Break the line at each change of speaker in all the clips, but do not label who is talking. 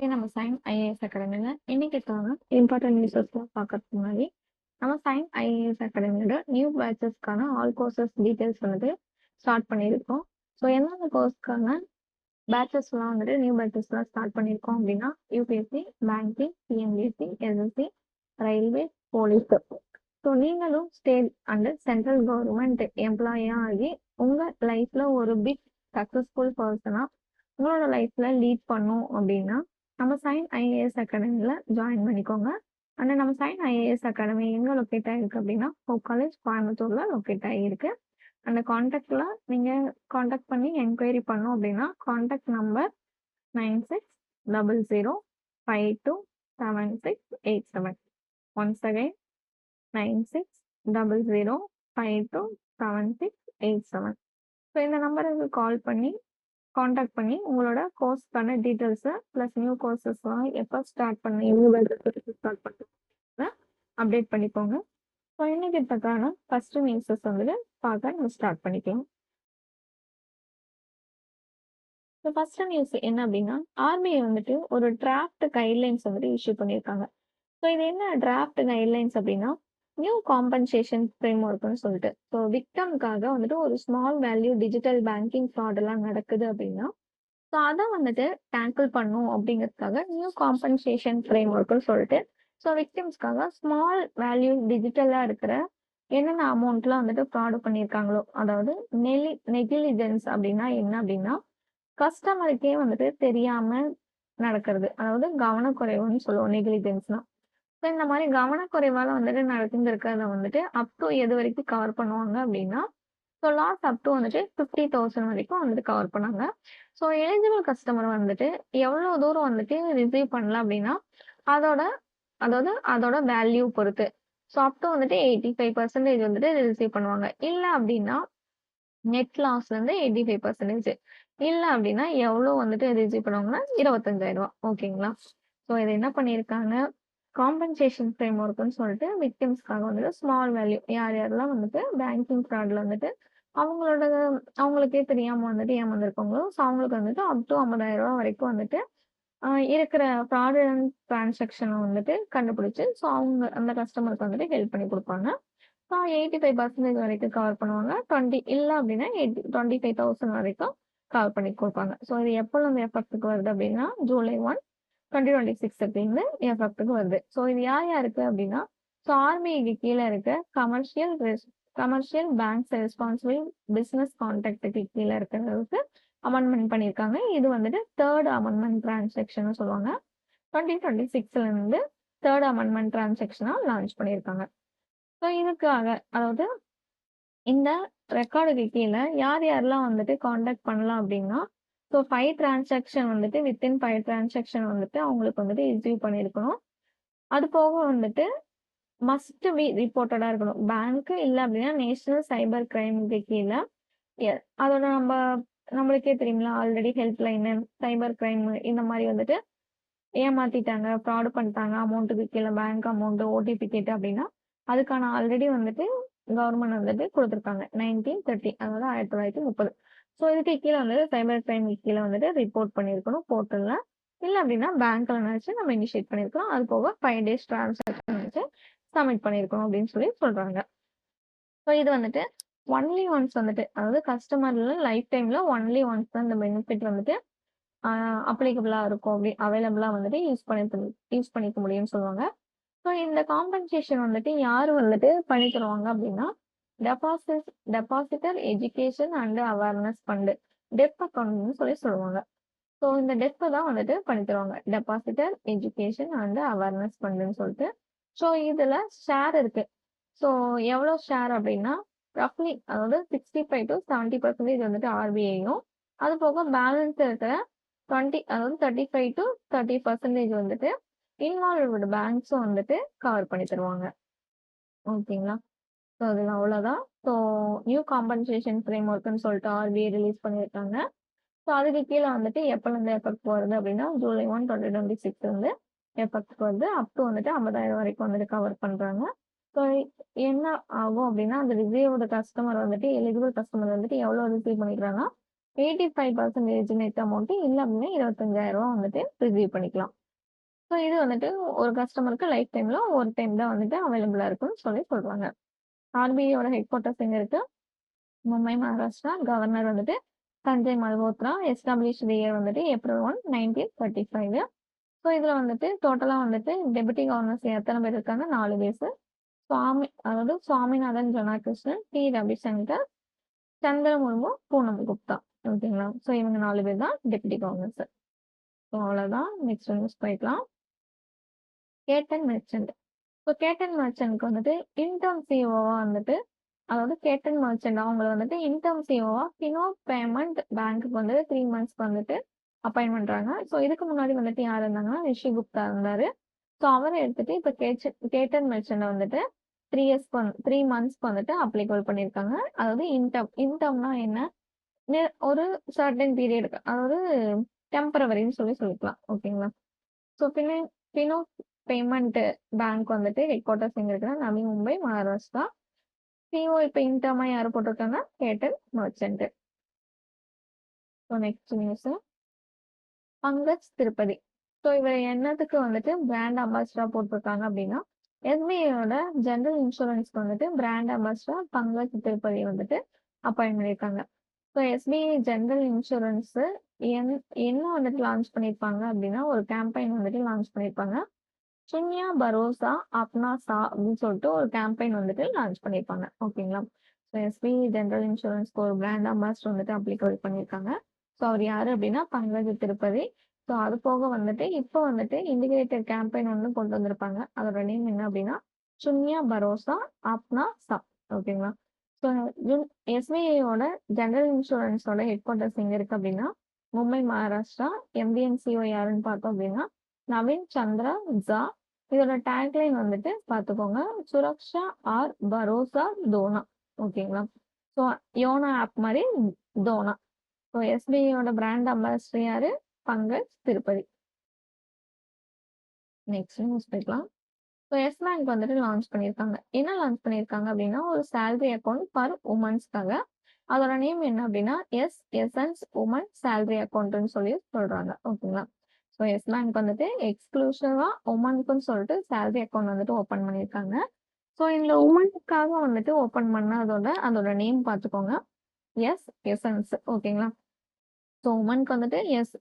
நம்ம Sign IAS அகாடமில இன்னைக்கான important நியூஸஸ்லாம் பார்க்கறதுக்கு முன்னாடி நம்ம சைன் ஐஏஎஸ் அகாடமியோட நியூ பேட்சஸ்க்கான ஆல் கோர்சஸ் டீட்டெயில்ஸ் வந்து ஸ்டார்ட் பண்ணியிருக்கோம். ஸோ எந்தெந்த கோர்ஸ்க்கான பேட்சஸ்லாம் வந்துட்டு நியூ பேட்சஸ்லாம் ஸ்டார்ட் பண்ணியிருக்கோம் அப்படின்னா UPSC, banking, TNPSC, SSC, railway, police. So நீங்களும் ஸ்டேட் அண்ட் சென்ட்ரல் கவர்மெண்ட் எம்ப்ளாயியாக ஆகி உங்கள் லைஃப்பில் ஒரு பிக் சக்ஸஸ்ஃபுல் பர்சனாக உங்களோட லைஃப்பில் லீட் பண்ணும் அப்படின்னா நம்ம சைன் ஐஏஎஸ் அகாடமியில் ஜாயின் பண்ணிக்கோங்க. ஆனால் நம்ம சைன் ஐஏஎஸ் அகாடமி எங்கே லொக்கேட் ஆகிருக்கு அப்படின்னா ஹோப் காலேஜ் கோயம்புத்தூரில் லொக்கேட் ஆகியிருக்கு. அந்த காண்டாக்டில் நீங்கள் காண்டாக்ட் பண்ணி என்கொயரி பண்ணோம் அப்படின்னா contact number 9600527687. Once again 9600527687. So இந்த நம்பருக்கு கால் பண்ணி காண்டாக்ட் பண்ணி உங்களோட கோர்ஸ்க்கான டீட்டெயில்ஸை ப்ளஸ் நியூ கோர்சஸ்லாம் எப்போ ஸ்டார்ட் பண்ண நியூ ஸ்டார்ட் பண்ணுறதுல அப்டேட் பண்ணிக்கோங்க. ஸோ இன்னைக்கு இதுக்கான ஃபர்ஸ்ட் நியூஸஸ் வந்துட்டு பார்க்க நம்ம ஸ்டார்ட் பண்ணிக்கலாம். ஸோ ஃபர்ஸ்ட் நியூஸ் என்ன அப்படின்னா ஆர்பிஐ வந்துட்டு ஒரு டிராஃப்ட் கைட்லைன்ஸ் வந்துட்டு இஷ்யூ பண்ணியிருக்காங்க. ஸோ இது என்ன டிராஃப்ட் கைட்லைன்ஸ் அப்படின்னா நியூ காம்பன்சேஷன் ஃப்ரேம் ஒர்க்னு சொல்லிட்டு ஸோ விக்டம்காக வந்துட்டு ஒரு small value digital banking fraud எல்லாம் நடக்குது அப்படின்னா ஸோ அதை வந்துட்டு டேக்கிள் பண்ணும் அப்படிங்கிறதுக்காக நியூ காம்பன்சேஷன் ஃப்ரேம் ஒர்க்னு சொல்லிட்டு ஸோ விக்டிம்ஸ்க்காக ஸ்மால் வேல்யூ டிஜிட்டலாக இருக்கிற என்னென்ன அமௌண்ட்லாம் வந்துட்டு ஃப்ராடு பண்ணியிருக்காங்களோ அதாவது நெகிலிஜென்ஸ் அப்படின்னா என்ன அப்படின்னா கஸ்டமருக்கே வந்துட்டு தெரியாம நடக்கிறது, அதாவது கவனக்குறைவுன்னு சொல்லுவோம் நெகிலிஜென்ஸ்னா. ஸோ இந்த மாதிரி கவனக்குறைவால வந்துட்டு நடந்துருக்கிறத வந்துட்டு அப் டு எது வரைக்கும் கவர் பண்ணுவாங்க அப்படின்னா ஸோ லாஸ் அப் டு வந்துட்டு 50,000 வரைக்கும் வந்துட்டு கவர் பண்ணாங்க. ஸோ எலிஜிபிள் கஸ்டமர் வந்துட்டு எவ்வளோ தூரம் வந்துட்டு ரிசீவ் பண்ணல அப்படின்னா அதோட அதோட வேல்யூ பொறுத்து ஸோ அப் டு வந்துட்டு 85% வந்துட்டு ரிசீவ் பண்ணுவாங்க. இல்லை அப்படின்னா நெட் லாஸ்லேருந்து 85%. இல்லை அப்படின்னா எவ்வளோ வந்துட்டு ரிசீவ் பண்ணுவாங்கன்னா 25,000. ஓகேங்களா? ஸோ இது என்ன பண்ணியிருக்காங்க, காம்பன்சேஷன் ஃப்ரேம் ஒர்க்னு சொல்லிட்டு விக்டிம்ஸ்க்காக வந்துட்டு ஸ்மால் வேல்யூ யார் யாரெல்லாம் வந்துட்டு பேங்கிங் ஃப்ராட்ல வந்துட்டு அவங்களுக்கே தெரியாம வந்துட்டு ஏமாந்துருக்காங்களோ ஸோ அவங்களுக்கு வந்துட்டு அப் டு 50,000 வரைக்கும் வந்துட்டு இருக்கிற ஃப்ராடுலன்ட் டிரான்சாக்ஷனை வந்துட்டு கண்டுபிடிச்சு ஸோ அவங்க அந்த கஸ்டமருக்கு வந்துட்டு ஹெல்ப் பண்ணி கொடுப்பாங்க. 85% வரைக்கும் கவர் பண்ணுவாங்க. 20 இல்லை அப்படின்னா 25,000 வரைக்கும் கவர் பண்ணி கொடுப்பாங்க. ஸோ இது எப்போலேருந்து எஃபெக்ட்டுக்கு வருது அப்படின்னா ஜூலை 1, 2026 அப்படின்னு எஃபெக்ட்டுக்கு வருது. ஸோ இது யார் யாருக்கு அப்படின்னா ஸோ ஆர்பிஐக்கு கீழே இருக்க கமர்ஷியல் பேங்க்ஸ் ரெஸ்பான்சிபிள் பிஸ்னஸ் கான்டாக்டுக்கு கீழே இருக்கிறதுக்கு அமெண்ட்மெண்ட் பண்ணியிருக்காங்க. இது வந்துட்டு தேர்ட் அமெண்ட்மெண்ட் டிரான்சாக்ஷன் சொல்லுவாங்க. 2026 இருந்து தேர்ட் அமெண்ட்மெண்ட் டிரான்சாக்ஷனாக லான்ச் பண்ணியிருக்காங்க. ஸோ இதுக்காக அதாவது இந்த ரெக்கார்டுக்கு கீழே யார் யாரெல்லாம் வந்துட்டு காண்டாக்ட் பண்ணலாம் அப்படின்னா ஸோ 5 டிரான்சாக்ஷன் வந்துட்டு வித்தின் 5 டிரான்சாக்ஷன் வந்துட்டு அவங்களுக்கு வந்துட்டு ரிசீவ் பண்ணியிருக்கணும். அது போக வந்துட்டு மஸ்ட் பி ரிப்போர்ட்டடாக இருக்கணும். பேங்க்கு இல்லை அப்படின்னா நேஷனல் சைபர் கிரைமுக்கு கீழே அதோட நம்மளுக்கே தெரியுங்களா already help line cyber crime இந்த மாதிரி வந்துட்டு ஏமாத்திட்டாங்க, ஃப்ராடு பண்ணிட்டாங்க, அமௌண்ட்டுக்கு கீழே பேங்க் அமௌண்ட் ஓடிபி கேட்டு அப்படின்னா அதுக்கான ஆல்ரெடி வந்துட்டு கவர்மெண்ட் வந்துட்டு கொடுத்துருக்காங்க 1930, அதாவது 1930. ஸோ இதுக்கு கீழே வந்துட்டு சைபர் கிரைம் கீழே வந்துட்டு ரிப்போர்ட் பண்ணியிருக்கணும் போர்ட்டலில். இல்லை அப்படின்னா பேங்க்ல நினச்சி நம்ம இனிஷியேட் பண்ணியிருக்கணும். அது போக 5 days டிரான்சாக்ஷன் வச்சு சப்மிட் பண்ணியிருக்கணும் அப்படின்னு சொல்லி சொல்றாங்க. ஸோ இது வந்துட்டு ஒன்லி ஒன்ஸ் வந்துட்டு அதாவது கஸ்டமர்ல லைஃப் டைம்ல ஒன்லி ஒன்ஸ் தான் இந்த பெனிஃபிட் வந்துட்டு அப்ளிகபிளா இருக்கும் அப்படி அவைலபிளா வந்துட்டு யூஸ் பண்ணிக்க முடியும்னு சொல்லுவாங்க. ஸோ இந்த காம்பன்சேஷன் வந்துட்டு யார் வந்துட்டு பண்ணி தருவாங்க அப்படின்னா depositor education and awareness fund DEAF அக்கௌண்ட்னு சொல்லி சொல்லுவாங்க. ஸோ இந்த டெப்பை தான் வந்துட்டு பண்ணி தருவாங்க, டெபாசிட்டர் எஜுகேஷன் அண்ட் அவேர்னஸ் ஃபண்டுன்னு சொல்லிட்டு. ஸோ இதுல ஷேர் இருக்கு. ஸோ எவ்வளோ ஷேர் அப்படின்னா ரஃப்லி அதாவது 65 to 70% வந்துட்டு ஆர்பிஐயும் அது போக பேலன்ஸ் இருக்கிற 20 அதாவது 35 to 30% வந்துட்டு இன்வால்வ்டு பேங்க்ஸும் வந்துட்டு கவர் பண்ணி தருவாங்க. ஓகேங்களா? ஸோ அதில் அவ்வளோதான். ஸோ நியூ காம்பன்சேஷன் ஃப்ரேம் ஒர்க்னு சொல்லிட்டு ஆர்பிஐ ரிலீஸ் பண்ணியிருக்காங்க. ஸோ அதுக்கு கீழே வந்துட்டு எப்போலேருந்து எஃபெக்ட் வருது அப்படின்னா ஜூலை 1, 2026 வந்து எஃபெக்ட் வருது. அப் டு வந்துட்டு 50,000 வரைக்கும் வந்துட்டு கவர் பண்ணுறாங்க. ஸோ என்ன ஆகும் அப்படின்னா அந்த ரிசீவ்டு கஸ்டமர் வந்துட்டு எலிஜிபிள் கஸ்டமர் வந்துட்டு எவ்வளோ ரிசீவ் பண்ணிக்கிறாங்கன்னா 85% நெட் அமௌண்ட் இல்ல அப்படின்னா 25,000 வந்துட்டு ரிசீவ் பண்ணிக்கலாம். ஸோ இது வந்துட்டு ஒரு கஸ்டமருக்கு லைஃப் டைம்ல ஒரு டைம் தான் வந்துட்டு அவைலபிளா இருக்கும்னு சொல்றாங்க. ஆர்பிஐயோட ஹெட் குவார்ட்டர்ஸ் எங்க இருக்கு? மும்பை, மகாராஷ்டிரா. கவர்னர் வந்துட்டு சஞ்சய் மல்ஹோத்ரா. எஸ்டாப்ளிஷ்ட் இயர் வந்துட்டு April 1, 1935. ஸோ இதுல வந்துட்டு டோட்டலா வந்துட்டு டெபுட்டி கவர்னர்ஸ் எத்தனை பேர் இருக்காங்க? 4 பேர். அதாவது சுவாமிநாதன் ஜனாகிருஷ்ணன், டி ரவிசங்கர், சந்திர முர்மு, பூனம் குப்தா. ஓகேங்களா? ஸோ இவங்க 4 பேர் தான் டெபுட்டி கவர்னர்ஸ். ஸோ அவ்வளவுதான். நெக்ஸ்ட் நியூஸ் போய்க்கலாம். கேட்டன் மெர்ச்சன்ட். ஸோ கேட்டன் மெர்ச்சன்ட்க்கு வந்துட்டு இன்டர்ம் சிஓவா வந்துட்டு அதாவது கேட்டன் மெர்ச்சன்ட் அவங்கள வந்துட்டு இன்டர்ம் சிஓவா ஃபினோ பேமெண்ட் பேங்க்குக்கு வந்து 3 மந்த்ஸ்க்கு வந்துட்டு அப்பாயின் பண்றாங்க. ஸோ இதுக்கு முன்னாடி வந்துட்டு யார் இருந்தாங்கன்னா ரிஷி குப்தா இருந்தாரு. ஸோ அவரை எடுத்துட்டு இப்போ கேட்டன் மெர்ச்சன்ட் வந்துட்டு 3 மந்த்ஸ்க்கு வந்துட்டு அப்ளிகபிள் பண்ணியிருக்காங்க. அதாவது இன்டர்ம்னா என்ன? ஒரு சர்டன் பீரியட் அதாவது டெம்பரவரின்னு சொல்லிக்கலாம். ஓகேங்களா? ஸோ ஃபினோ பேமெண்ட் பேங்க் வந்துட்டு ஹெட் குவார்ட்டர்ஸ் எங்க இருக்குன்னா நவி மும்பை, மகாராஷ்டிரா. சிஓ இப்போ இன்டர்மா யார் போட்டிருக்காங்க? Ketan Merchant. So next news Pankaj Tirupati. So இவர் என்னத்துக்கு வந்துட்டு பிராண்ட் அம்பாசிடரா போட்டிருக்காங்க அப்படின்னா எஸ்பிஐயோட ஜெனரல் இன்சூரன்ஸ்க்கு வந்துட்டு பிராண்ட் அம்பாசிடரா பங்கஜ் திருப்பதி வந்துட்டு அப்பாயிண்ட் பண்ணியிருக்காங்க. ஸோ எஸ்பிஐ ஜெனரல் இன்சூரன்ஸ் என்ன வந்துட்டு லான்ச் பண்ணியிருப்பாங்க அப்படின்னா ஒரு கேம்பெயின் வந்துட்டு லான்ச் பண்ணியிருப்பாங்க. சுன்யா பரோசா அப்னா சா அப்படின்னு சொல்லிட்டு ஒரு கேம்பெயின் வந்துட்டு லான்ச் பண்ணியிருப்பாங்க. ஓகேங்களா? ஸோ எஸ்பிஐ ஜெனரல் இன்சூரன்ஸ்க்கு ஒரு பிராண்ட் அம்பாசிடர் வந்துட்டு அப்ளிகபிள் பண்ணியிருக்காங்க. ஸோ அவர் யாரு அப்படின்னா பங்கஜ் திருப்பதி. ஸோ அது போக வந்துட்டு இப்போ வந்துட்டு இன்டிகிரேட்டட் கேம்பெயின் ஒன்று கொண்டு வந்திருப்பாங்க. அதோட நேம் என்ன அப்படின்னா சுன்யா பரோசா அப்னா சா. ஓகேங்களா? ஸோ எஸ்பிஐயோட ஜெனரல் இன்சூரன்ஸோட ஹெட் குவார்ட்டர்ஸ் எங்க இருக்கு அப்படின்னா மும்பை, மகாராஷ்டிரா. எம்டிஎன்சிஓ யாருன்னு பார்த்தோம் அப்படின்னா நவீன் சந்திரா ஜா. இதோட டேக்லைன் வந்துட்டு பார்த்துக்கோங்க சுரக்ஷா ஆர் பரோசா தோனா. ஓகேங்களா? ஸோ யோனா ஆப் மாதிரி தோனா. ஸோ எஸ்பிஐயோட பிராண்ட் அம்பாசிடர் யாரு? பங்கஜ் திருப்பதி. நெக்ஸ்ட் நியூஸ் போய்க்கலாம். ஸோ எஸ் பேங்க் வந்துட்டு லான்ச் பண்ணியிருக்காங்க. என்ன லான்ச் பண்ணியிருக்காங்க அப்படின்னா ஒரு சேலரி அக்கௌண்ட் ஃபார் உமன்ஸ்க்காக. அதோட நேம் என்ன அப்படின்னா எசன்ஸ் உமன் சேலரி அக்கௌண்ட்னு சொல்றாங்க. ஓகேங்களா? ஸோ எஸ் பேங்க் வந்துட்டு எக்ஸ்க்ளூசிவா உமனுக்குன்னு சொல்லிட்டு சேலரி அக்கௌண்ட் வந்துட்டு ஓப்பன் பண்ணியிருக்காங்க. ஸோ இந்த உமனுக்காக வந்துட்டு ஓப்பன் அதோட நேம் பார்த்துக்கோங்க. எசன்ஸ். ஓகேங்களா? ஸோ உமனுக்கு வந்துட்டு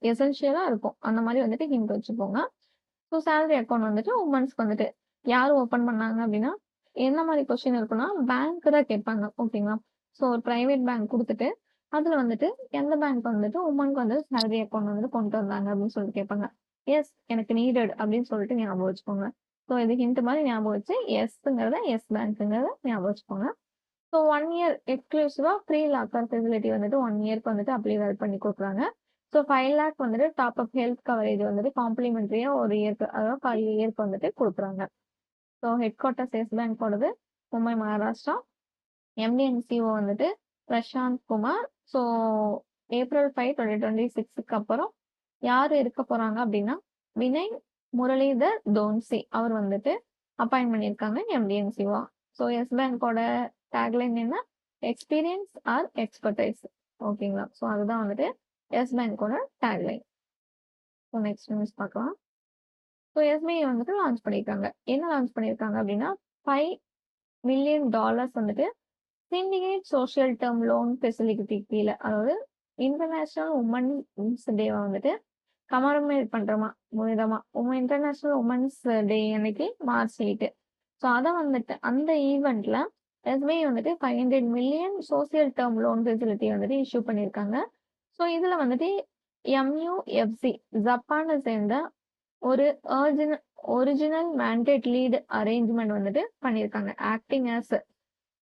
எசென்ஷியலா இருக்கும். அந்த மாதிரி வந்துட்டு ஹிண்ட் வச்சுக்கோங்க. ஸோ சேலரி அக்கௌண்ட் வந்துட்டு உமன்ஸ்க்கு வந்துட்டு யார் ஓப்பன் பண்ணாங்க அப்படின்னா என்ன மாதிரி கொஸ்டின் இருக்குன்னா பேங்க் தான் கேட்பாங்க. ஓகேங்களா? ஸோ ஒரு பிரைவேட் பேங்க் கொடுத்துட்டு அதுல வந்துட்டு எந்த பேங்க் வந்துட்டு உமனுக்கு வந்து சேலரி அக்கௌண்ட் வந்து கொண்டு வந்தாங்க அப்படின்னு சொல்லிட்டு கேட்பாங்க. எனக்கு நீடட் அப்படின்னு சொல்லிட்டு ஞாபகம் வச்சுக்கோங்க. ஸோ இது ஹிண்ட் மாதிரி ஞாபகம் வச்சு எஸ்ங்கிறத எஸ் பேங்க்ங்கிறத ஞாபகம் வச்சுக்கோங்க. ஸோ 1 இயர் எக்ஸ்க்ளூசிவா ஃப்ரீ லாக்கர் ஃபெசிலிட்டி வந்துட்டு 1 இயர்க்கு வந்துட்டு அப்ளிகபிள் பண்ணி கொடுக்குறாங்க. ஸோ 5 லேக் வந்துட்டு டாப் அப் ஹெல்த் கவரேஜ் வந்துட்டு காம்ப்ளிமெண்ட்ரியா ஒரு இயர்க்கு அதாவது 5 இயர்க்கு வந்துட்டு கொடுக்குறாங்க. ஸோ ஹெட் குவார்ட்டர்ஸ் எஸ் பேங்கோடது மும்பை, மகாராஷ்டிரா. எம்டிஎன்சிஓ வந்துட்டு பிரசாந்த் குமார். ஸோ April 5, 2026க்கு அப்புறம் யார் இருக்க போறாங்க அப்படின்னா வினய் முரளிதர் தோன்சி அவர் வந்துட்டு அப்பாயிண்ட் பண்ணியிருக்காங்க எம்டிஎன்சிஓ. ஸோ எஸ் பேங்கோட டேக்லைன் என்ன? Experience our expertise. ஓகேங்களா? ஸோ அதுதான் வந்துட்டு எஸ் பேங்கோட டேக்லைன். ஸோ நெக்ஸ்ட் நியூஸ் பார்க்கலாம். ஸோ எஸ்பிஐ வந்துட்டு லான்ச் பண்ணியிருக்காங்க. என்ன லான்ச் பண்ணியிருக்காங்க அப்படின்னா $5 மில்லியன் வந்துட்டு syndicate social term loan facility கீழே அதாவது இன்டர்நேஷனல் உமன்ஸ் டேவை வந்துட்டு கமரமேட் பண்றோமா விதமா இன்டர்நேஷனல் உமன்ஸ் டே அன்னைக்கு March 8. ஸோ அதை வந்துட்டு அந்த ஈவெண்ட்ல எஸ்பிஐ வந்துட்டு 500 million social term loan facility வந்துட்டு இஷ்யூ பண்ணியிருக்காங்க. ஸோ இதுல வந்துட்டு MUFC ஜப்பானை சேர்ந்த ஒரு ஒரிஜினல் மேண்டேட் லீட் அரேஞ்ச்மெண்ட் வந்துட்டு பண்ணியிருக்காங்க ஆக்டிங் ஆஸ்.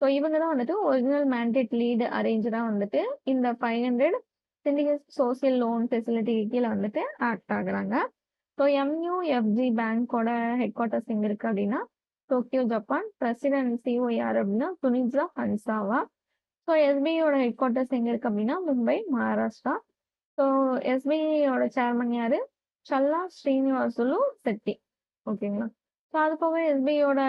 ஸோ இவங்க தான் வந்துட்டு ஒரிஜினல் மேண்டேட் லீட் அரேஞ்சரா வந்துட்டு இந்த 500 சிண்டிகேட் சோசியல் லோன் ஃபெசிலிட்டி கீழே வந்துட்டு ஆக்ட் ஆகுறாங்க. ஸோ MUFG பேங்கோட ஹெட் குவார்ட்டர்ஸ் எங்க இருக்கு அப்படின்னா டோக்கியோ, ஜப்பான். பிரசிடென்ட் சிஓ யார் அப்படின்னா துனிஜா ஹன்சாவா. ஸோ எஸ்பிஐயோட ஹெட் குவார்ட்டர்ஸ் எங்க இருக்கு அப்படின்னா மும்பை, மகாராஷ்டிரா. ஸோ எஸ்பிஐயோட சேர்மன் யாரு? சல்லா ஸ்ரீனிவாசுலு செட்டி. ஓகேங்களா? ஸோ அது போக எஸ்பிஐயோட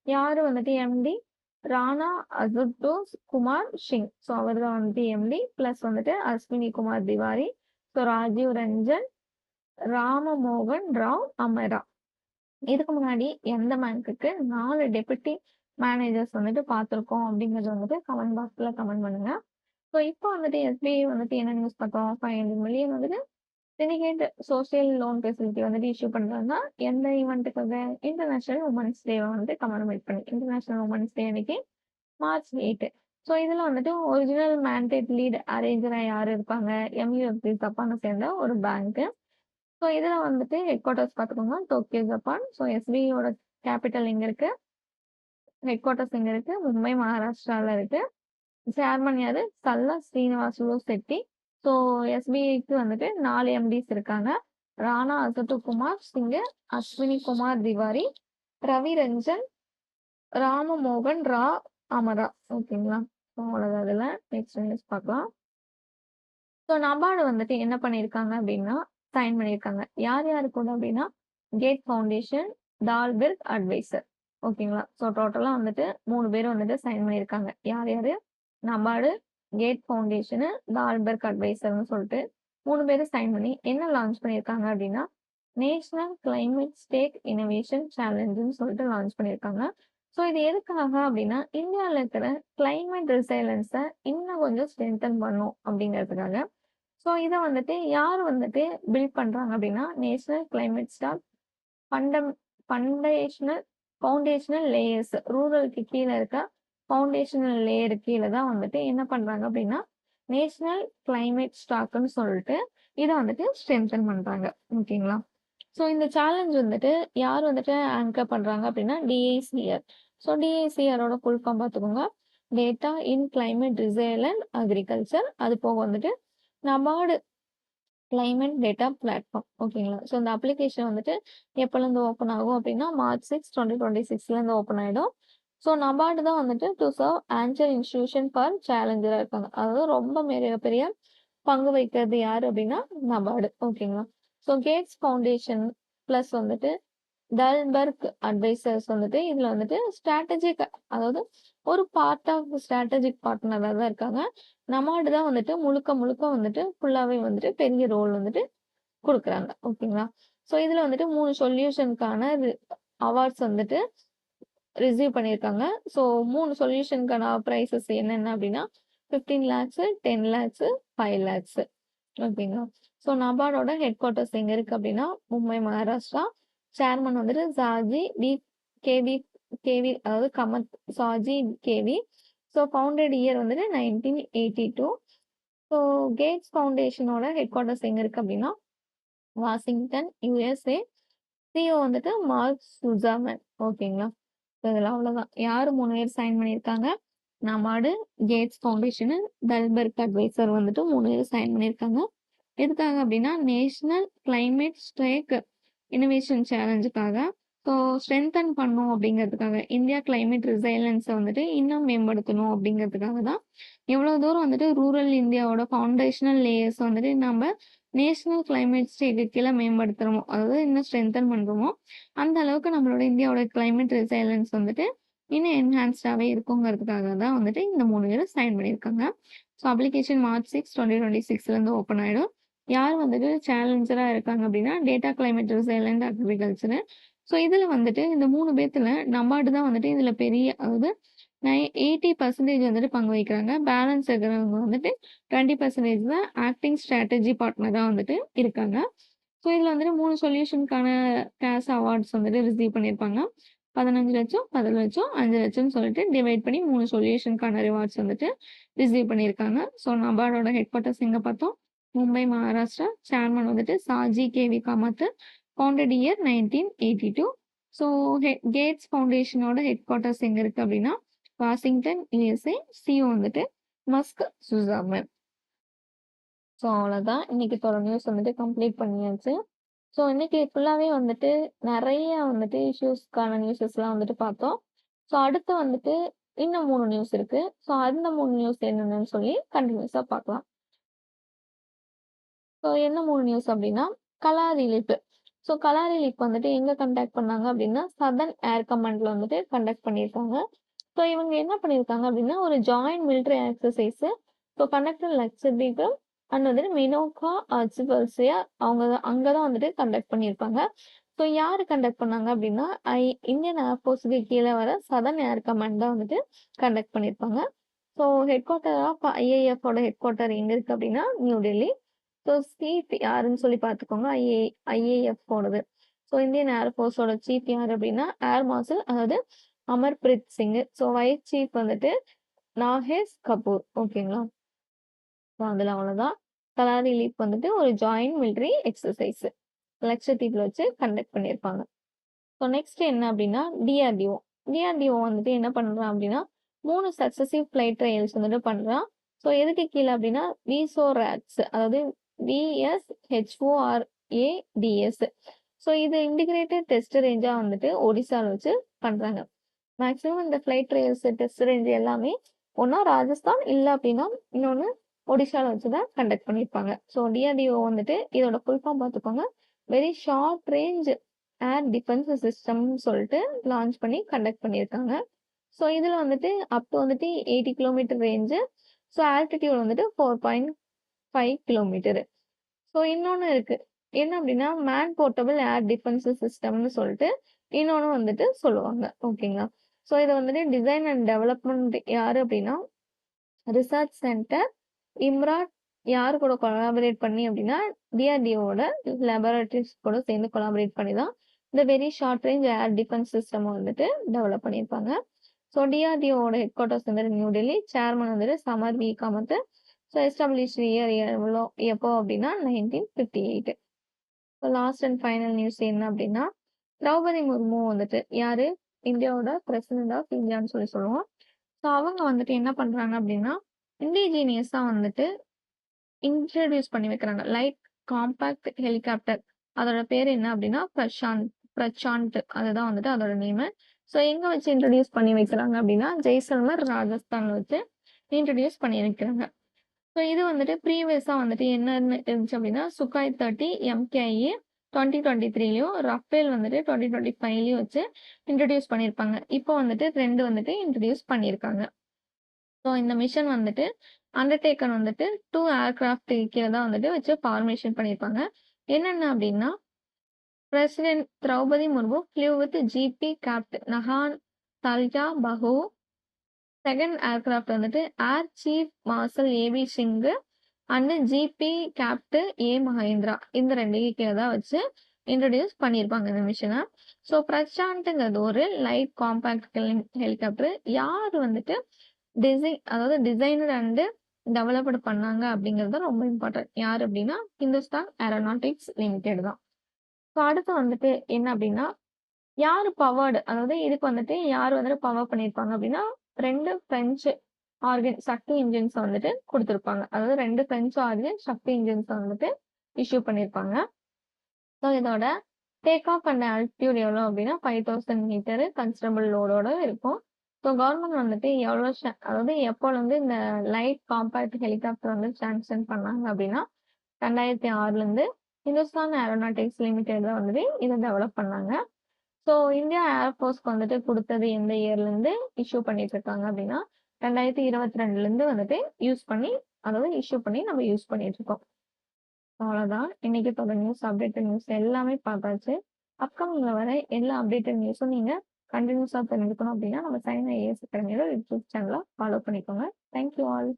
யாரு வந்துட்டு எம்டி ராணா அசுதோஷ் குமார் சிங். ஸோ அவர் தான் வந்துட்டு எம்டி. ப்ளஸ் வந்துட்டு அஸ்வினி குமார் திவாரி. ஸோ ராஜீவ் ரஞ்சன், ராமமோகன் ராவ் அமரா. இதுக்கு முன்னாடி எந்த பேங்க்குக்கு 4 டெபுட்டி மேனேஜர்ஸ் வந்துட்டு பார்த்துருக்கோம் அப்படிங்கிறது வந்துட்டு கமெண்ட் பாக்ஸில் கமெண்ட் பண்ணுங்க. ஸோ இப்போ வந்துட்டு எஸ்பிஐ வந்துட்டு என்ன நியூஸ் பார்த்தோம், 500 மில்லியன் வந்துட்டு சிண்டிகேட் சோசியல் லோன் ஃபெசிலிட்டி வந்துட்டு இஷ்யூ பண்ணுறாங்க. எந்த ஈவெண்ட்டுக்காக? இன்டர்நேஷனல் உமன்ஸ் டேவை வந்துட்டு கமெமரேட் பண்ணி. இன்டர்நேஷனல் உமன்ஸ் டே அன்னைக்கு மார்ச் 8. ஸோ இதில் வந்துட்டு ஒரிஜினல் மேண்டேட் லீட் அரேஞ்சராக யார் இருப்பாங்க? எம்யூஎஃப்சி ஜப்பானை சேர்ந்த ஒரு பேங்க்கு. ஸோ இதில் வந்துட்டு ஹெட் குவார்ட்டர்ஸ் பார்த்துக்கோங்க, டோக்கியோ ஜப்பான். ஸோ எஸ்பிஐயோட கேபிட்டல் எங்கே இருக்கு? ஹெட் குவார்ட்டர்ஸ் எங்கே இருக்கு? மும்பை மகாராஷ்டிராவில் இருக்கு. சேர்மன் யாரு? சல்லா ஸ்ரீனிவாசுலு செட்டி. ஸோ எஸ்பிஐக்கு வந்துட்டு 4 எம்டிஸ் இருக்காங்க. ராணா அசத்துக்குமார் சிங், அஸ்வினி குமார் திவாரி, ரவி ரஞ்சன், ராமமோகன் ரா அமரா. ஓகேங்களா? ஸோ அவ்வளோதான். இதில் நெக்ஸ்ட் நியூஸ் பார்க்கலாம். ஸோ நபார்டு வந்துட்டு என்ன பண்ணியிருக்காங்க அப்படின்னா சைன் பண்ணியிருக்காங்க. யார் யாரு கூட அப்படின்னா கேட் ஃபவுண்டேஷன், டால்பெர்க் அட்வைசர். ஓகேங்களா? ஸோ டோட்டலாக வந்துட்டு 3 பேர் வந்துட்டு சைன் பண்ணியிருக்காங்க. யார் யாரு? நபார்டு, கேட் ஃபவுண்டேஷனு, டால்பெர்க் அட்வைசர்னு சொல்லிட்டு 3 பேரும் சைன் பண்ணி என்ன லான்ச் பண்ணியிருக்காங்க அப்படின்னா நேஷனல் கிளைமேட் ஸ்டேக் இனோவேஷன் சேலஞ்சுன்னு சொல்லிட்டு லான்ச் பண்ணியிருக்காங்க. ஸோ இது எதுக்காக அப்படின்னா இந்தியாவில் இருக்கிற கிளைமேட் ரெசைலன்ஸை இன்னும் கொஞ்சம் ஸ்ட்ரென்தன் பண்ணும் அப்படிங்கிறதுக்காக. ஸோ இதை வந்துட்டு யார் வந்துட்டு பில்ட் பண்ணுறாங்க அப்படின்னா national climate stack foundational layers, ரூரலுக்கு கீழே இருக்க ஃபவுண்டேஷனல் லேயர் கீழே தான் வந்துட்டு என்ன பண்ணுறாங்க அப்படின்னா நேஷனல் கிளைமேட் ஸ்டாக்னு சொல்லிட்டு இதை வந்துட்டு ஸ்ட்ரென்தன் பண்ணுறாங்க. ஓகேங்களா? ஸோ இந்த சேலஞ்ச் வந்துட்டு யார் வந்துட்டு ஆங்கர் பண்ணுறாங்க அப்படின்னா டிஐசிஆர். ஸோ டிஐசிஆரோட ஃபுல் ஃபார்ம் பார்த்துக்கோங்க, data in climate resilient agriculture. அது போக வந்துட்டு நபார்டு கிளைமேட் டேட்டா பிளாட்ஃபார்ம். ஓகேங்களா? ஸோ இந்த அப்ளிகேஷன் வந்துட்டு எப்போலேருந்து ஓப்பன் ஆகும் அப்படின்னா மார்ச் 6, 2026 ஓப்பன் ஆகிடும். ஸோ நபார்டு தான் வந்துட்டு to serve answer institution for சேலஞ்சராக இருக்காங்க. அதாவது ரொம்ப பெரிய பங்கு வைக்கிறது யார் அப்படின்னா நபார்டு. ஓகேங்களா? ஸோ கேட்ஸ் ஃபவுண்டேஷன் ப்ளஸ் வந்துட்டு டால்பெர்க் அட்வைசர்ஸ் வந்துட்டு இதில் வந்துட்டு ஸ்ட்ராட்டஜிக், அதாவது ஒரு பார்ட் ஆஃப் ஸ்ட்ராட்டஜிக் பார்ட்னராக தான் இருக்காங்க. நபார்டு தான் வந்துட்டு முழுக்க வந்துட்டு ஃபுல்லாகவே வந்துட்டு பெரிய ரோல் வந்துட்டு கொடுக்குறாங்க. ஓகேங்களா? ஸோ இதில் வந்துட்டு 3 சொல்யூஷனுக்கான அவார்ட்ஸ் வந்துட்டு ரிசீவ் பண்ணியிருக்காங்க. ஸோ 3 சொல்யூஷனுக்கான ப்ரைஸஸ் என்னென்ன அப்படின்னா 15 lakhs, 10 lakhs, 5 lakhs. ஓகேங்களா? ஸோ நபார்டோட ஹெட் குவார்ட்டர்ஸ் எங்கே இருக்குது அப்படின்னா மும்பை மகாராஷ்டிரா. சேர்மன் வந்துட்டு சாஜி டி கேவி, அதாவது Kamath Shaji KV. So founded year வந்துட்டு 1982. ஸோ கேட்ஸ் ஃபவுண்டேஷனோட ஹெட் குவார்ட்டர்ஸ் எங்கே இருக்குது அப்படின்னா வாஷிங்டன், யூஎஸ்ஏ. சிஓ வந்துட்டு மார்க் சுசாமன். ஓகேங்களா? ஸோ இதில் அவ்வளோதான். யார் 3 பேர் சைன் பண்ணியிருக்காங்க? NABARD, Gates foundation, Dalberg advisor வந்துட்டு 3 பேர் சைன் பண்ணியிருக்காங்க. எதுக்காக அப்படின்னா நேஷனல் கிளைமேட் ஸ்டேக் இனோவேஷன் சேலஞ்சுக்காக. ஸோ ஸ்ட்ரென்தன் பண்ணும் அப்படிங்கிறதுக்காக, இந்தியா கிளைமேட் ரிசைலன்ஸை வந்துட்டு இன்னும் மேம்படுத்தணும் அப்படிங்கிறதுக்காக தான் எவ்வளோ தூரம் வந்துட்டு ரூரல் இந்தியாவோட ஃபவுண்டேஷனல் லேயர்ஸ் வந்துட்டு நம்ம நேஷனல் கிளைமேட் ஸ்டேக்கு கீழே மேம்படுத்துகிறோமோ, அதாவது இன்னும் ஸ்ட்ரென்தன் பண்ணுறோமோ, அந்த அளவுக்கு நம்மளோட இந்தியாவோட கிளைமேட் ரிசைலன்ஸ் வந்துட்டு இன்னும் என்ஹான்ஸ்டாகவே இருக்குங்கிறதுக்காக தான் வந்துட்டு இந்த 3 பேரும் சைன் பண்ணியிருக்காங்க. ஸோ அப்ளிகேஷன் மார்ச் 6, 2026 ஓப்பன் ஆகிடும். யார் வந்துட்டு சேலஞ்சராக இருக்காங்க அப்படின்னா data climate resilient agriculture. So இதில் வந்துட்டு இந்த 3 பேர்த்துல நபார்டு தான் வந்துட்டு இதில் பெரிய, அதாவது 80% வந்துட்டு பங்கு வைக்கிறாங்க. பேலன்ஸ் இருக்கிறவங்க வந்துட்டு 20% தான் ஆக்டிங் ஸ்ட்ராட்டஜி பார்ட்னராக வந்துட்டு இருக்காங்க. ஸோ இதில் வந்துட்டு 3 சொல்யூஷனுக்கான கேஷ் அவார்ட்ஸ் வந்துட்டு ரிசீவ் பண்ணியிருப்பாங்க. 15 லட்சம், 10 லட்சம், 5 லட்சம்னு சொல்லிட்டு டிவைட் பண்ணி 3 சொல்யூஷனுக்கான ரிவார்ட்ஸ் வந்துட்டு ரிசீவ் பண்ணியிருக்காங்க. ஸோ நபார்டோட ஹெட் குவார்ட்டர்ஸ் எங்கே பார்த்தோம்? மும்பை மகாராஷ்டிரா. சேர்மன் வந்துட்டு Shaji KV Kamath. Founded year 1982. So Gates ஃபவுண்டேஷனோட ஹெட் குவார்ட்டர்ஸ் எங்கே இருக்குது அப்படின்னா வாஷிங்டன், யூஎஸ்ஏ. சிஓ வந்துட்டு மஸ்க் சுசாமன். ஸோ அவ்வளோதான். இன்னைக்கு நியூஸ் வந்துட்டு கம்ப்ளீட் பண்ணியாச்சு. ஸோ இன்னைக்கு ஃபுல்லாகவே வந்துட்டு நிறைய வந்துட்டு இஷ்யூஸ்க்கான நியூஸஸ்லாம் வந்துட்டு பார்த்தோம். ஸோ அடுத்து வந்துட்டு இன்னும் 3 நியூஸ் இருக்கு. ஸோ அந்த 3 நியூஸ் என்னென்னு சொல்லி கண்டினியூஸாக பார்க்கலாம். ஸோ என்ன 3 நியூஸ் அப்படின்னா கலா ரிலீஃப். ஸோ கலா ரிலீஃப் வந்துட்டு எங்கே கண்டக்ட் பண்ணாங்க அப்படின்னா சதர்ன் ஏர் கமாண்டில் வந்துட்டு கண்டக்ட் பண்ணியிருக்காங்க. ஸோ இவங்க என்ன பண்ணியிருக்காங்க அப்படின்னா ஒரு joint military exercise so conductor Lakshadweep and வந்துட்டு மினோக்கா அர்ச்சிபல்சியா அவங்க அங்கே தான் வந்துட்டு கண்டக்ட் பண்ணியிருப்பாங்க. ஸோ யார் கண்டக்ட் பண்ணாங்க அப்படின்னா இந்தியன் ஏர்ஃபோர்ஸுக்கு கீழே வர சதர்ன் ஏர் கமாண்ட் தான் வந்துட்டு கண்டக்ட் பண்ணியிருப்பாங்க. ஸோ ஹெட் குவார்ட்டர் ஆஃப் ஐஏஎஃபோட ஹெட் குவார்ட்டர் எங்கே இருக்குது அப்படின்னா நியூ டெல்லி. ஸோ சீஃப் யாருன்னு சொல்லி பார்த்துக்கோங்க ஐஏஎஃபோடது. ஸோ இந்தியன் ஏர்ஃபோர்ஸோட சீஃப் யார் அப்படின்னா ஏர் மார்ஷல், அதாவது Amarpreet Singh. So wise chief வந்துட்டு நாகேஷ் கபூர். ஓகேங்களா? ஸோ அதில் அவ்வளோதான். கலாரி லீப் வந்துட்டு ஒரு ஜாயிண்ட் மிலிட்ரி எக்ஸசைஸ் லட்சத்தீவில் வச்சு கண்டக்ட் பண்ணியிருப்பாங்க. ஸோ நெக்ஸ்ட் என்ன அப்படின்னா டிஆர்டிஓ. டிஆர்டிஓ வந்துட்டு என்ன பண்ணுறான் அப்படின்னா 3 சக்சசிவ் ஃப்ளைட் ட்ரையல்ஸ் வந்துட்டு பண்ணுறான். ஸோ எதுக்கு கீழே அப்படின்னா விசோராட்ஸ், அதாவது VSHORADS. ஸோ இது இன்டிகிரேட்டட் டெஸ்ட் ரேஞ்சாக வந்துட்டு ஒடிசாவில் வச்சு பண்ணுறாங்க. மேக்ஸிமம் இந்த ஃப்ளைட் ட்ரையல்ஸ் டெஸ்ட் ரேஞ்ச் எல்லாமே ஒன்றா ராஜஸ்தான் இல்லை அப்படின்னா இன்னொன்று ஒடிசாவில் வச்சு தான் கண்டக்ட் பண்ணியிருப்பாங்க. ஸோ டிஆர்டிஓ வந்துட்டு இதோட ஃபுல் ஃபார்ம் பார்த்துக்கோங்க. Very short range air defence சிஸ்டம்னு சொல்லிட்டு லான்ச் பண்ணி கண்டக்ட் பண்ணியிருக்காங்க. ஸோ இதில் வந்துட்டு அப் டு வந்துட்டு 80 கிலோமீட்டர் ரேஞ்சு. ஸோ ஆல்டிடியூட் வந்துட்டு 4.5 கிலோமீட்டரு. ஸோ இன்னொன்று இருக்குது என்ன அப்படின்னா மேன் போர்ட்டபிள் ஏர் டிஃபென்ஸ் சிஸ்டம்னு சொல்லிட்டு இன்னொன்று வந்துட்டு சொல்லுவாங்க. ஓகேங்களா? ஸோ இதை வந்துட்டு டிசைன் அண்ட் டெவலப்மெண்ட் யார் அப்படின்னா ரிசர்ச் சென்டர் இம்ராட் யார் கூட கொலாபரேட் பண்ணி அப்படின்னா டிஆர்டிஓட லேபரேட்டரிஸ் கூட சேர்ந்து கொலாபரேட் பண்ணி தான் இந்த very short range air defence system வந்துட்டு டெவலப் பண்ணியிருப்பாங்க. ஸோ டிஆர்டிஓட ஹெட் குவார்ட்டர்ஸ் வந்துட்டு நியூ டெல்லி. சேர்மன் வந்துட்டு Samir V Kamat. So establish year எவ்வளோ எப்போ அப்படின்னா 1958. So last and final news என்ன அப்படின்னா திரௌபதி முர்மு வந்துட்டு யாரு இந்தியாவோட பிரசிடென்ட் ஆஃப் இந்தியான்னு சொல்லி சொல்லுவோம். ஸோ அவங்க வந்துட்டு என்ன பண்ணுறாங்க அப்படின்னா இண்டிஜீனியஸாக வந்துட்டு இன்ட்ரடியூஸ் பண்ணி வைக்கிறாங்க லைட் காம்பேக்ட் ஹெலிகாப்டர். அதோட பேர் என்ன அப்படின்னா பிரசாந்த். அதுதான் வந்துட்டு அதோட நேமு. ஸோ எங்கே வச்சு இன்ட்ரடியூஸ் பண்ணி வைக்கிறாங்க அப்படின்னா ஜெய்சல்மர் ராஜஸ்தான் வச்சு இன்ட்ரடியூஸ் பண்ணி வைக்கிறாங்க. ஸோ இது வந்துட்டு ப்ரீவியஸாக வந்துட்டு என்னன்னு இருந்துச்சு அப்படின்னா சுகாய் 30 MKI 2023லையும் ரஃபேல் வந்துட்டு 2025லையும் வச்சு இன்ட்ரடியூஸ் பண்ணியிருப்பாங்க. இப்போ வந்துட்டு 2 வந்துட்டு இன்ட்ரடியூஸ் பண்ணியிருக்காங்க. ஸோ இந்த மிஷன் வந்துட்டு அண்டர்டேக்கன் வந்துட்டு 2 ஏர்கிராஃப்ட் கீழே தான் வந்துட்டு வச்சு ஃபார்மேஷன் பண்ணியிருப்பாங்க. என்னென்ன அப்படின்னா president Droupadi Murmu flew with GP capt நஹான் தால்யா பஹு. செகண்ட் ஏர்கிராஃப்ட் வந்துட்டு air chief marshal AP Singh and GP capt A Mahendra. இந்த 2 கீழே தான் வச்சு இன்ட்ரடியூஸ் பண்ணியிருப்பாங்க இந்த மிஷனை. ஸோ பிரசாந்த்ங்கிறது ஒரு லைட் காம்பேக்ட் ஹெலிகாப்டர். யார் வந்துட்டு அதாவது டிசைனர் அண்டு டெவலப்டு பண்ணாங்க அப்படிங்கிறது தான் ரொம்ப இம்பார்ட்டன்ட். யார் அப்படின்னா ஹிந்துஸ்தான் ஏரோநாட்டிக்ஸ் லிமிடெட் தான். ஸோ அடுத்து வந்துட்டு என்ன அப்படின்னா யார் பவர்டு, அதாவது இதுக்கு வந்துட்டு யார் வந்துட்டு பவர் பண்ணியிருப்பாங்க அப்படின்னா 2 பிரெஞ்சு ஆர்கன் சக்தி இன்ஜின்ஸ் வந்துட்டு கொடுத்துருப்பாங்க. அதாவது 2 பிரெஞ்சு ஆர்கன் சக்தி இன்ஜின்ஸ் வந்துட்டு இஷ்யூ பண்ணியிருப்பாங்க. ஸோ இதோட டேக் ஆஃப் அண்ட் ஆல்டிடியூட் எவ்வளோ அப்படின்னா 5000 மீட்டரு கன்சிடபிள் லோடோட இருக்கும். ஸோ கவர்மெண்ட் வந்துட்டு எவ்வளோ அதாவது எப்போலேருந்து இந்த லைட் காம்பேக்ட் ஹெலிகாப்டர் வந்து சாங்ஷன் பண்ணாங்க அப்படின்னா 2006லேருந்து ஹிந்துஸ்தான் ஏரோநாட்டிக்ஸ் லிமிடெட் தான் வந்துட்டு இதை டெவலப் பண்ணாங்க. ஸோ இந்தியா ஏர்ஃபோர்ஸ்க்கு வந்துட்டு கொடுத்தது எந்த இயர்லேருந்து இஷ்யூ பண்ணிட்டு இருக்காங்க அப்படின்னா 2022லேருந்து வந்துட்டு இஷ்யூ பண்ணி நம்ம யூஸ் பண்ணிட்டு இருக்கோம். அவ்வளோதான். இன்னைக்கு தொடர் நியூஸ் அப்டேட்டட் நியூஸ் எல்லாமே பார்த்தாச்சு. அப்கமிங்ல வர எல்லா அப்டேட்டட் நியூஸும் நீங்கள் கண்டினியூஸாக தெரிஞ்சுக்கணும் அப்படின்னா நம்ம சைன் ஐஏஎஸ் அகாடமியோட யூடியூப் சேனலை ஃபாலோ பண்ணிக்கோங்க. Thank you all.